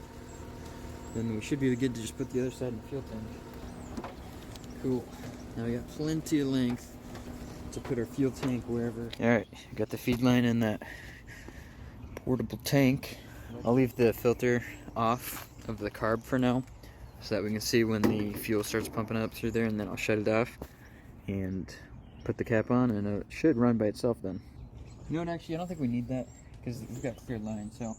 then we should be good to just put the other side in the fuel tank. Cool. Now we got plenty of length to put our fuel tank wherever. Alright, got the feed line in that portable tank. I'll leave the filter off of the carb for now, so that we can see when the fuel starts pumping up through there, and then I'll shut it off and put the cap on, and it should run by itself then. You know what, actually I don't think we need that, because we've got clear line, so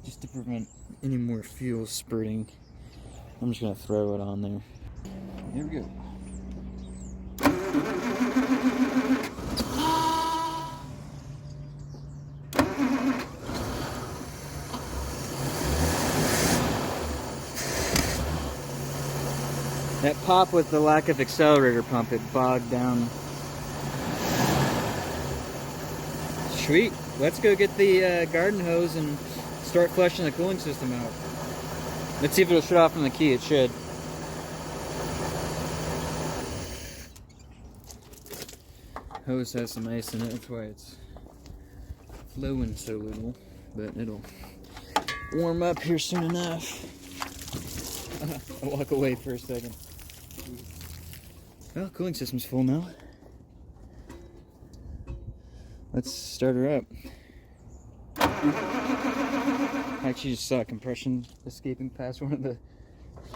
just to prevent any more fuel spurting, I'm just going to throw it on there. Here we go. That pop with the lack of accelerator pump, it bogged down. Sweet. Let's go get the garden hose and start flushing the cooling system out. Let's see if it'll shut off from the key. It should. hose has some ice in it, that's why it's flowing so little, but it'll warm up here soon enough. I'll walk away for a second. Well, cooling system's full now. Let's start her up. I actually just saw compression escaping past one of the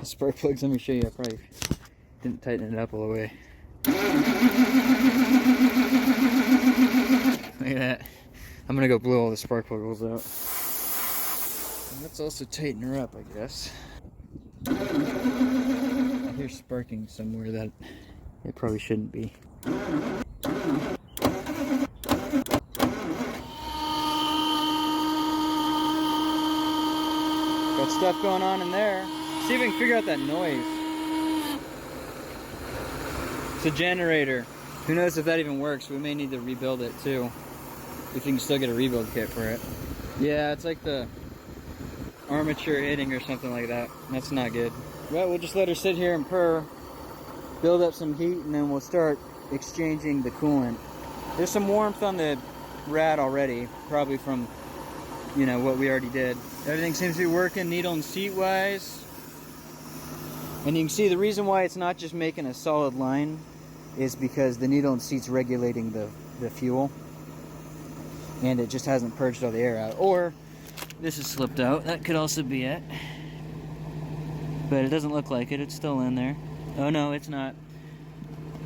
spark plugs. Let me show you. I probably didn't tighten it up all the way. Look at that. I'm gonna go blow all the spark plug holes out. And let's also tighten her up, I guess. I hear sparking somewhere that it probably shouldn't be. Got stuff going on in there. See if we can figure out that noise. It's a generator. Who knows if that even works? We may need to rebuild it too. If you can still get a rebuild kit for it. Yeah, it's like the armature hitting or something like that. That's not good. Well, we'll just let her sit here and purr, build up some heat, and then we'll start exchanging the coolant. There's some warmth on the rad already, probably from, you know, what we already did. Everything seems to be working needle and seat wise. And you can see the reason why it's not just making a solid line is because the needle and seat's regulating the fuel. And it just hasn't purged all the air out. Or this is slipped out. That could also be it. But it doesn't look like it. It's still in there. Oh no, it's not.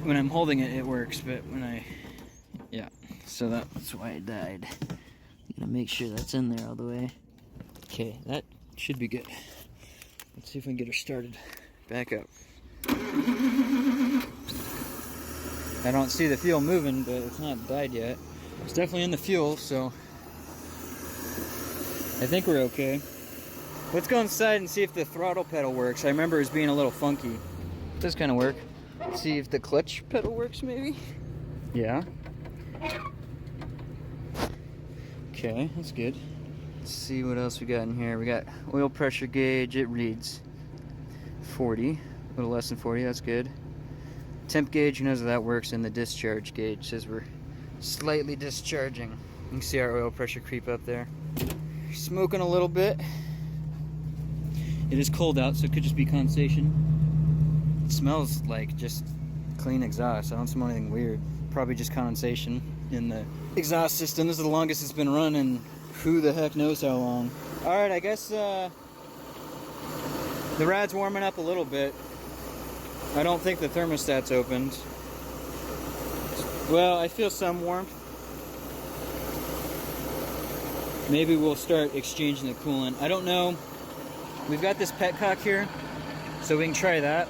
When I'm holding it, it works. But when I... Yeah. So that's why it died. I'm gonna make sure that's in there all the way. Okay, that should be good. Let's see if we can get her started. Back up. I don't see the fuel moving, but it's not died yet. It's definitely in the fuel, so I think we're okay. Let's go inside and see if the throttle pedal works. I remember it was being a little funky. It does kind of work. Let's see if the clutch pedal works, maybe? Yeah. Okay, that's good. Let's see what else we got in here. We got oil pressure gauge. It reads 40, a little less than 40. That's good. Temp gauge, who knows how that works, and the discharge gauge says we're slightly discharging. You can see our oil pressure creep up there. Smoking a little bit. It is cold out, so it could just be condensation. It smells like just clean exhaust. I don't smell anything weird. Probably just condensation in the exhaust system. This is the longest it's been running. Who the heck knows how long. Alright, I guess the rad's warming up a little bit. I don't think the thermostat's opened. Well, I feel some warmth. Maybe we'll start exchanging the coolant. I don't know. We've got this petcock here, so we can try that.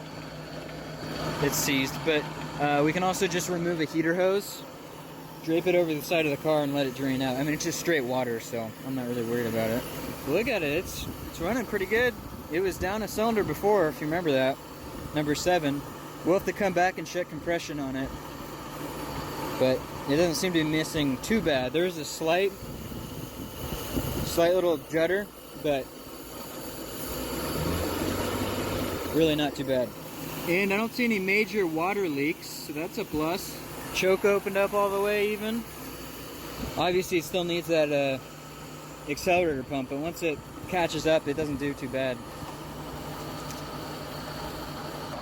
It's seized, but we can also just remove a heater hose, drape it over the side of the car, and let it drain out. I mean, it's just straight water, so I'm not really worried about it. Look at it. It's running pretty good. It was down a cylinder before, if you remember that. Number 7. We'll have to come back and check compression on it. But it doesn't seem to be missing too bad. There's a slight little judder, but really not too bad. And I don't see any major water leaks, so that's a plus. Choke opened up all the way even. Obviously it still needs that accelerator pump, but once it catches up, it doesn't do too bad.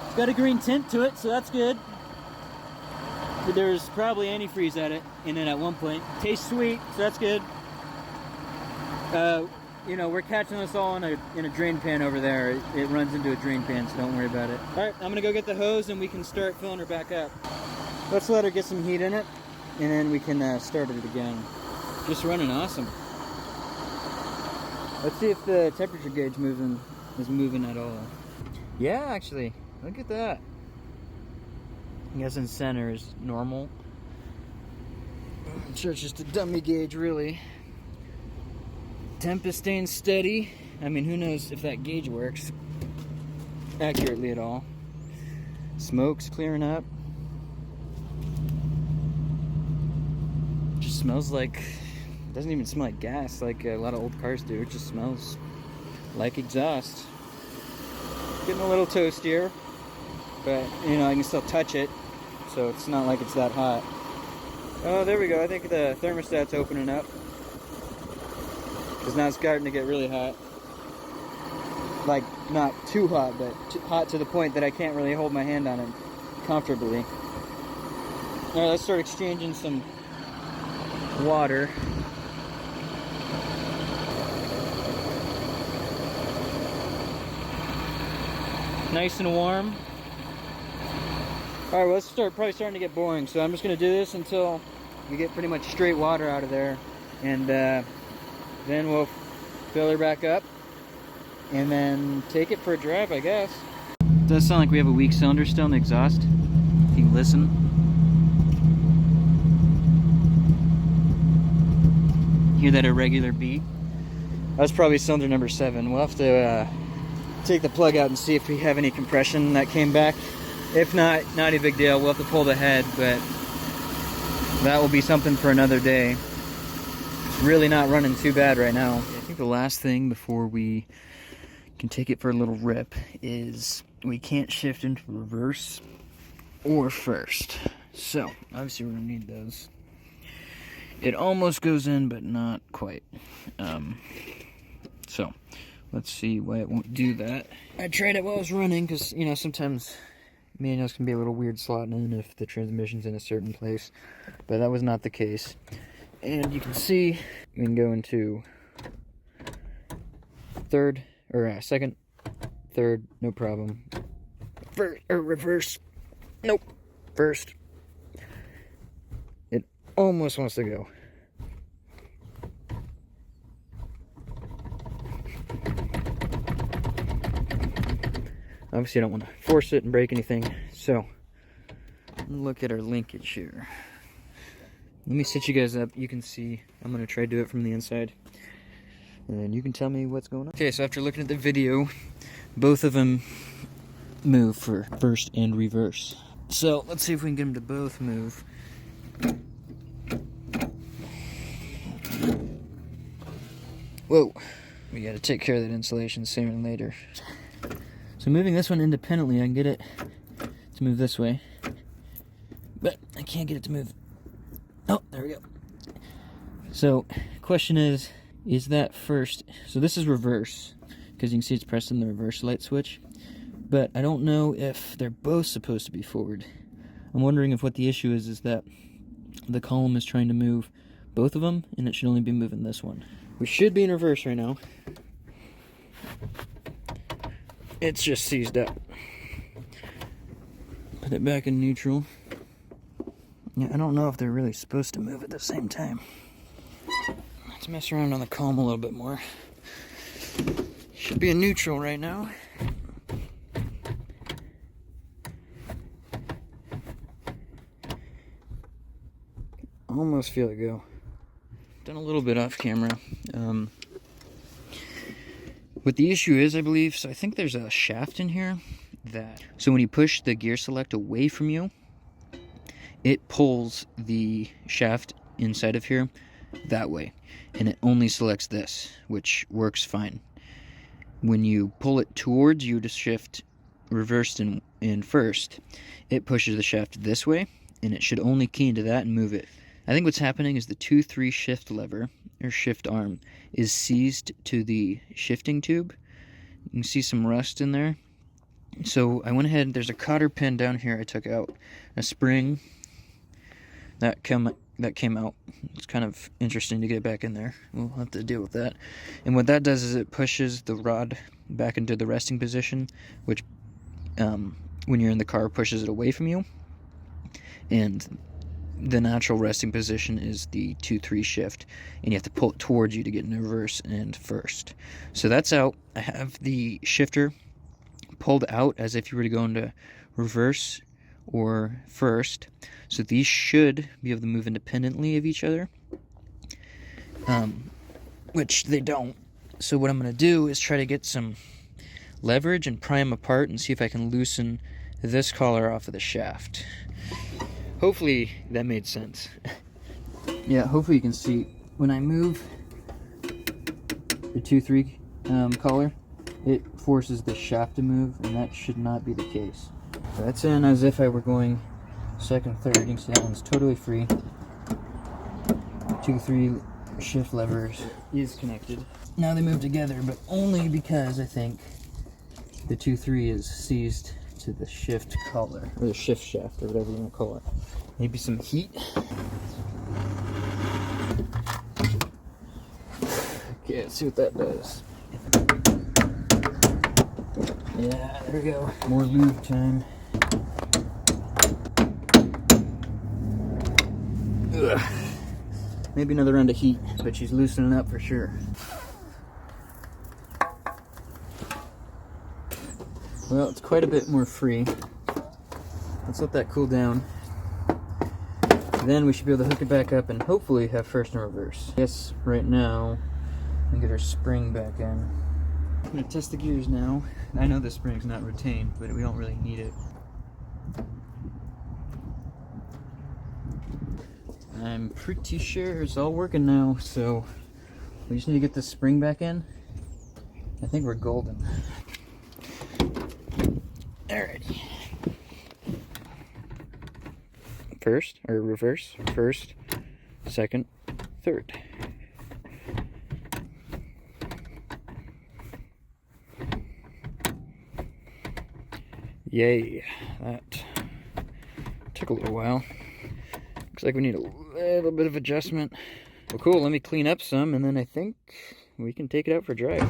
It's got a green tint to it, so that's good. There's probably antifreeze in it at one point. Tastes sweet, so that's good. You know, we're catching this all in a drain pan over there. It runs into a drain pan, so don't worry about it. All right, I'm gonna go get the hose and we can start filling her back up. Let's let her get some heat in it, and then we can start it again. Just running awesome. Let's see if the temperature gauge is moving at all. Yeah, actually, look at that. I guess in center is normal. I'm sure it's just a dummy gauge, really. Temp is staying steady. I mean, who knows if that gauge works accurately at all. Smoke's clearing up. Just smells like, doesn't even smell like gas like a lot of old cars do. It just smells like exhaust. Getting a little toastier, but you know, I can still touch it, so it's not like it's that hot. Oh, there we go. I think the thermostat's opening up. Because now it's starting to get really hot. Like, not too hot, but hot to the point that I can't really hold my hand on it comfortably. Alright, let's start exchanging some water. Nice and warm. Alright, well, let's probably starting to get boring, so I'm just going to do this until we get pretty much straight water out of there, and then we'll fill her back up and then take it for a drive, I guess. It does sound like we have a weak cylinder still in the exhaust, if you listen. Hear that irregular beat? That's probably cylinder number 7. We'll have to take the plug out and see if we have any compression that came back. If not, not a big deal. We'll have to pull the head, but that will be something for another day. It's really not running too bad right now. I think the last thing before we can take it for a little rip is we can't shift into reverse or first. So, obviously we're gonna need those. It almost goes in, but not quite. So, let's see why it won't do that. I tried it while I was running, because, you know, sometimes manuals can be a little weird slotting in if the transmission's in a certain place, but that was not the case. And you can see we can go into second, third, no problem. First or reverse, nope. First. It almost wants to go. Obviously, I don't want to force it and break anything, so look at our linkage here. Let me set you guys up. You can see. I'm going to try to do it from the inside, and then you can tell me what's going on. Okay, so after looking at the video, both of them move for first and reverse. So let's see if we can get them to both move. Whoa, we got to take care of that insulation sooner than later. So moving this one independently, I can get it to move this way, but I can't get it to move. Oh, there we go. So, question is that first? So this is reverse, because you can see it's pressed in the reverse light switch, but I don't know if they're both supposed to be forward. I'm wondering if what the issue is that the column is trying to move both of them, and it should only be moving this one. We should be in reverse right now. It's just seized up. Put it back in neutral. Yeah, I don't know if they're really supposed to move at the same time. Let's mess around on the column a little bit more. Should be in neutral right now. Almost feel it go. Done a little bit off camera. What the issue is, I believe, so I think there's a shaft in here so when you push the gear select away from you, it pulls the shaft inside of here that way, and it only selects this, which works fine. When you pull it towards you to shift reversed and first, it pushes the shaft this way, and it should only key into that and move it. I think what's happening is the 2-3 shift lever, or shift arm, is seized to the shifting tube. You can see some rust in there. So I went ahead, there's a cotter pin down here I took out, a spring that came out. It's kind of interesting to get it back in there. We'll have to deal with that. And what that does is it pushes the rod back into the resting position, which when you're in the car pushes it away from you. And the natural resting position is the 2-3 shift, and you have to pull it towards you to get in reverse and first. So that's out. I have the shifter pulled out as if you were to go into reverse or first. So these should be able to move independently of each other, which they don't. So what I'm going to do is try to get some leverage and pry them apart and see if I can loosen this collar off of the shaft. Hopefully that made sense. Yeah, hopefully you can see when I move the 2-3 collar, it forces the shaft to move, and that should not be the case. So that's in as if I were going second, third. You can see that one's totally free. 2-3 shift levers is connected. Now they move together, but only because I think the 2-3 is seized to the shift collar, or the shift shaft, or whatever you want to call it. Maybe some heat. Okay, let's see what that does. Yeah, there we go. More lube time. Ugh. Maybe another round of heat, but she's loosening up for sure. Well, it's quite a bit more free. Let's let that cool down. Then we should be able to hook it back up and hopefully have first and reverse. Yes, right now, and get our spring back in. I'm gonna test the gears now. I know the spring's not retained, but we don't really need it. I'm pretty sure it's all working now, so we just need to get the spring back in. I think we're golden. Alrighty. First, or reverse. First, second, third. Yay, that took a little while. Looks like we need a little bit of adjustment. Well, cool, let me clean up some, and then I think we can take it out for a drive.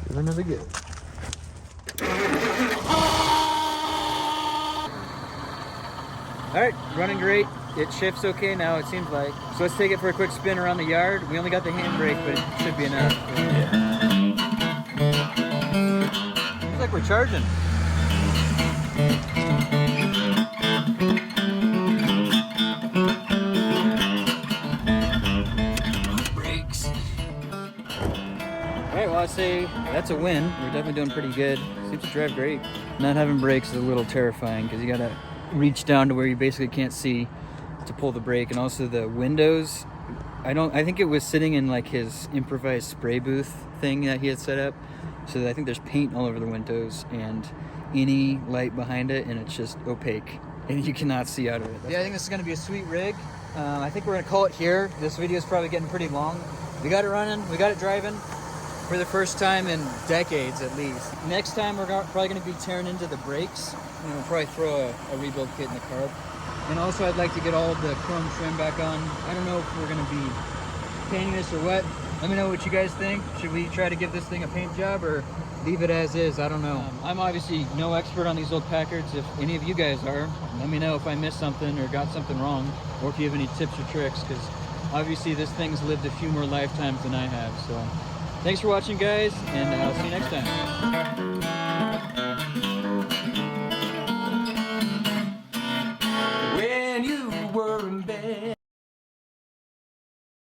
Give another go. Alright, running great. It shifts okay now, it seems like. So let's take it for a quick spin around the yard. We only got the handbrake, but it should be enough. Seems like we're charging. Brakes. Alright, well, I'd say that's a win. We're definitely doing pretty good. Seems to drive great. Not having brakes is a little terrifying because you gotta reach down to where you basically can't see to pull the brake, and also the windows. I think it was sitting in like his improvised spray booth thing that he had set up, so I think there's paint all over the windows and any light behind it, and it's just opaque and you cannot see out of it. Yeah, I think this is going to be a sweet rig. I think we're going to call it here. This video is probably getting pretty long. We got it running, we got it driving for the first time in decades at least. Next time we're probably going to be tearing into the brakes. We'll probably throw a rebuild kit in the carb. And also I'd like to get all of the chrome trim back on. I don't know if we're going to be painting this or what. Let me know what you guys think. Should we try to give this thing a paint job or leave it as is? I don't know. I'm obviously no expert on these old Packards. If any of you guys are, let me know if I missed something or got something wrong, or if you have any tips or tricks, because obviously this thing's lived a few more lifetimes than I have. So thanks for watching, guys, and I'll see you next time.